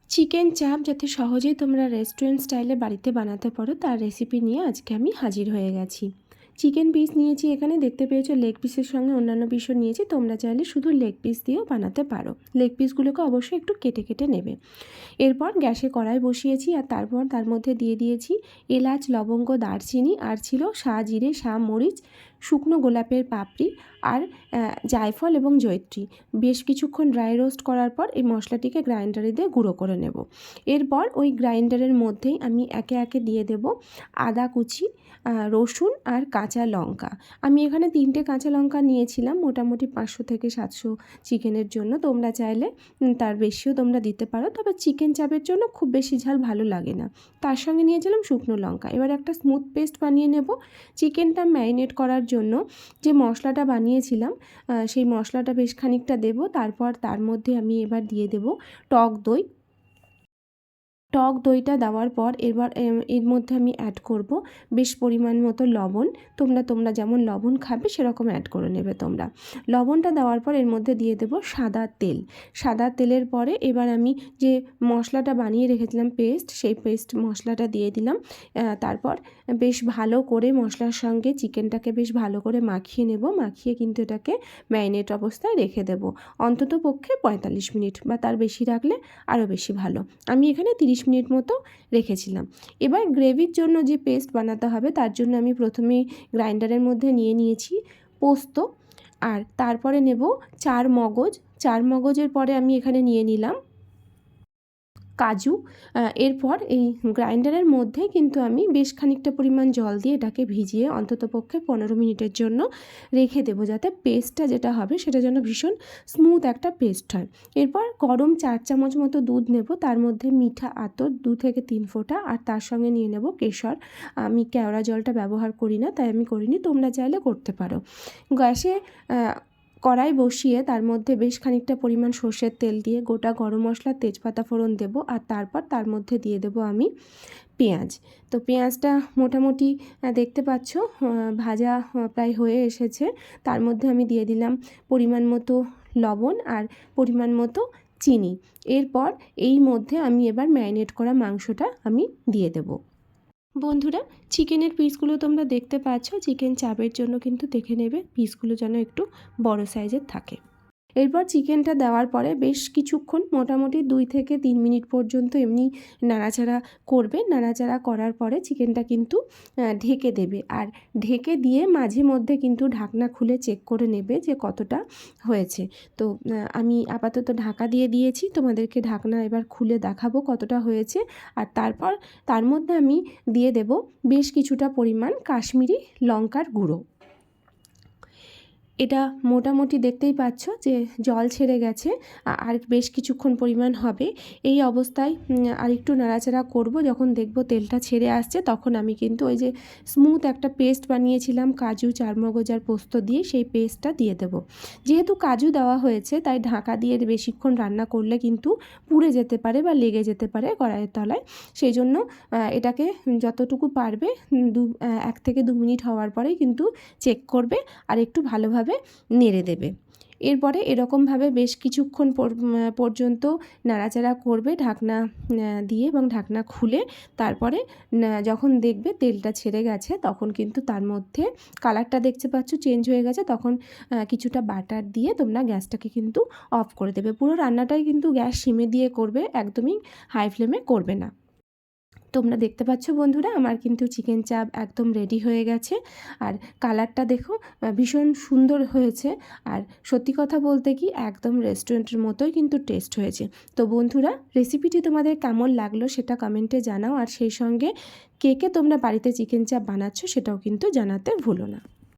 Chicken চাপ যাতে সহজেই তোমরা রেস্টুরেন্ট স্টাইলে বাড়িতে বানাতে পারো তার রেসিপি নিয়ে আজকে আমি হাজির হয়ে গেছি। চিকেন পিস নিয়েছি, এখানে দেখতে পেয়েছো লেগ পিসের সঙ্গে অন্যান্য পিসও নিয়েছি। তোমরা চাইলে শুধু লেগ পিস দিয়েও বানাতে পারো। লেগ পিসগুলোকে অবশ্যই একটু কেটে কেটে নেবে। এরপর গ্যাসে কড়াই বসিয়েছি আর তারপর তার মধ্যে দিয়ে দিয়েছি এলাচ, লবঙ্গ, দারচিনি, আর ছিল শাহজিরে, শাহমরিচ, শুকনো গোলাপের পাপড়ি আর জায়ফল এবং জয়িত্রী। বেশ কিছুক্ষণ ড্রাই রোস্ট করার পর এই মশলাটিকে গ্রাইন্ডারে দিয়ে গুঁড়ো করে নেব। এরপর ওই গ্রাইন্ডারের মধ্যেই আমি একে একে দিয়ে দেব আদা কুচি, রসুন আর কাঁচা লঙ্কা। আমি এখানে 3টে কাঁচা লঙ্কা নিয়েছিলাম, মোটামুটি 500 থেকে 700 চিকেনের জন্য। তোমরা চাইলে তার বেশিও তোমরা দিতে পারো, তবে চিকেন চাপের জন্য খুব বেশি ঝাল ভালো লাগে না। তার সঙ্গে নিয়েছিলাম শুকনো লঙ্কা। এবার একটা স্মুথ পেস্ট বানিয়ে নেব। চিকেনটা ম্যারিনেট করার জন্য যে মশলাটা বানিয়েছিলাম সেই মশলাটা বেশ খানিকটা দেব। তারপর তার মধ্যে আমি এবার দিয়ে দেব টক দই। টক দইটা দেওয়ার পর এবার এর মধ্যে আমি অ্যাড করব বেশ পরিমাণ মতো লবণ। তোমরা যেমন লবণ খাবে সেরকম অ্যাড করে নেবে তোমরা। লবণটা দেওয়ার পর এর মধ্যে দিয়ে দেব সাদা তেল। সাদা তেলের পরে এবার আমি যে মশলাটা বানিয়ে রেখেছিলাম পেস্ট, সেই পেস্ট মশলাটা দিয়ে দিলাম। তারপর বেশ ভালো করে মশলার সঙ্গে চিকেনটাকে বেশ ভালো করে মাখিয়ে নেব। মাখিয়ে কিন্তু এটাকে ম্যারিনেট অবস্থায় রেখে দেব অন্তত পক্ষে 45 মিনিট, বা তার বেশি রাখলে আরও বেশি ভালো। আমি এখানে 30 মিনিট মতো রেখেছিলাম। এবার গ্রেভির জন্য যে পেস্ট বানাতে হবে তার জন্য আমি প্রথমেই গ্রাইন্ডারের মধ্যে নিয়েছি পোস্ত, আর তারপরে নেব 4 মগজ। 4 মগজের পরে আমি এখানে নিয়ে নিলাম কাজু। এরপর এই গ্রাইন্ডারের মধ্যে কিন্তু আমি বেশ খানিকটা পরিমাণ জল দিয়ে এটাকে ভিজিয়ে অন্ততপক্ষে 15 মিনিটের জন্য রেখে দেবো, যাতে পেস্টটা যেটা হবে সেটা যেন ভীষণ স্মুথ একটা পেস্ট হয়। এরপর গরম 4 চামচ মতো দুধ নেব, তার মধ্যে মিঠা আতর 2 থেকে 3 ফোঁটা, আর তার সঙ্গে নিয়ে নেব কেশর। আমি কেওড়া জলটা ব্যবহার করি না, তাই আমি করিনি, তোমরা চাইলে করতে পারো। গ্যাসে কড়াই বসিয়ে তার মধ্যে বেশ খানিকটা পরিমাণ সর্ষের তেল দিয়ে গোটা গরম মশলা, তেজপাতা ফোড়ন দেব, আর তারপর তার মধ্যে দিয়ে দেব আমি পেঁয়াজ। তো পেঁয়াজটা মোটামুটি দেখতে পাচ্ছ ভাজা প্রায় হয়ে এসেছে। তার মধ্যে আমি দিয়ে দিলাম পরিমাণ মতো লবণ আর পরিমাণ মতো চিনি। এরপর এই মধ্যে আমি এবার ম্যারিনেট করা মাংসটা আমি দিয়ে দেব। বন্ধুরা, চিকেনের পিসগুলো তোমরা দেখতে পাচ্ছ। চিকেন চাপের জন্য কিন্তু দেখে নেবে পিসগুলো যেন একটু বড় সাইজের থাকে। এরপর চিকেনটা দেওয়ার পরে বেশ কিছুক্ষণ, মোটামুটি 2 থেকে 3 মিনিট পর্যন্ত এমনি নাড়াচাড়া করবে। নাড়াচাড়া করার পরে চিকেনটা কিন্তু ঢেকে দেবে, আর ঢেকে দিয়ে মাঝে মধ্যে কিন্তু ঢাকনা খুলে চেক করে নেবে যে কতটা হয়েছে। তো আমি আপাতত ঢাকা দিয়ে দিয়েছি, তোমাদেরকে ঢাকনা এবার খুলে দেখাবো কতটা হয়েছে। আর তারপর তার মধ্যে আমি দিয়ে দেব বেশ কিছুটা পরিমাণ কাশ্মীরি লঙ্কার গুঁড়ো। এটা মোটামুটি দেখতেই পাচ্ছ যে জল ছেড়ে গেছে, আর বেশ কিছুক্ষণ পরিমাণ হবে। এই অবস্থায় আরেকটু নাড়াচাড়া করব। যখন দেখব তেলটা ছেড়ে আসছে তখন আমি কিন্তু ওই যে স্মুথ একটা পেস্ট বানিয়েছিলাম কাজু, চারমগজ আর পোস্ত দিয়ে, সেই পেস্টটা দিয়ে দেব। যেহেতু কাজু দেওয়া হয়েছে তাই ঢাকা দিয়ে বেশিক্ষণ রান্না করলে কিন্তু পুড়ে যেতে পারে বা লেগে যেতে পারে কড়াইয়ের তলায়। সেই জন্য এটাকে যতটুকু পারবে 1 থেকে 2 মিনিট হওয়ার পরেই কিন্তু চেক করবে আর একটু ভালোভাবে নেড়ে দেবে। এরপরে এরকমভাবে বেশ কিছুক্ষণ পর্যন্ত নাড়াচাড়া করবে ঢাকনা দিয়ে এবং ঢাকনা খুলে। তারপরে যখন দেখবে তেলটা ছেড়ে গেছে তখন কিন্তু তার মধ্যে কালারটা দেখতে পাচ্ছ চেঞ্জ হয়ে গেছে, তখন কিছুটা বাটার দিয়ে তোমরা গ্যাসটাকে কিন্তু অফ করে দেবে। পুরো রান্নাটাই কিন্তু গ্যাস সিমে দিয়ে করবে, একদমই হাই ফ্লেমে করবে না। তোমরা দেখতে পাচ্ছ বন্ধুরা, আমার কিন্তু চিকেন চাপ একদম রেডি হয়ে গেছে। আর কালারটা দেখো ভীষণ সুন্দর হয়েছে, আর সত্যি কথা বলতে কি একদম রেস্টুরেন্টের মতোই কিন্তু টেস্ট হয়েছে। তো বন্ধুরা, রেসিপিটি তোমাদের কেমন লাগলো সেটা কমেন্টে জানাও, আর সেই সঙ্গে কে কে তোমরা বাড়িতে চিকেন চাপ বানাচ্ছ সেটাও কিন্তু জানাতে ভুলো না।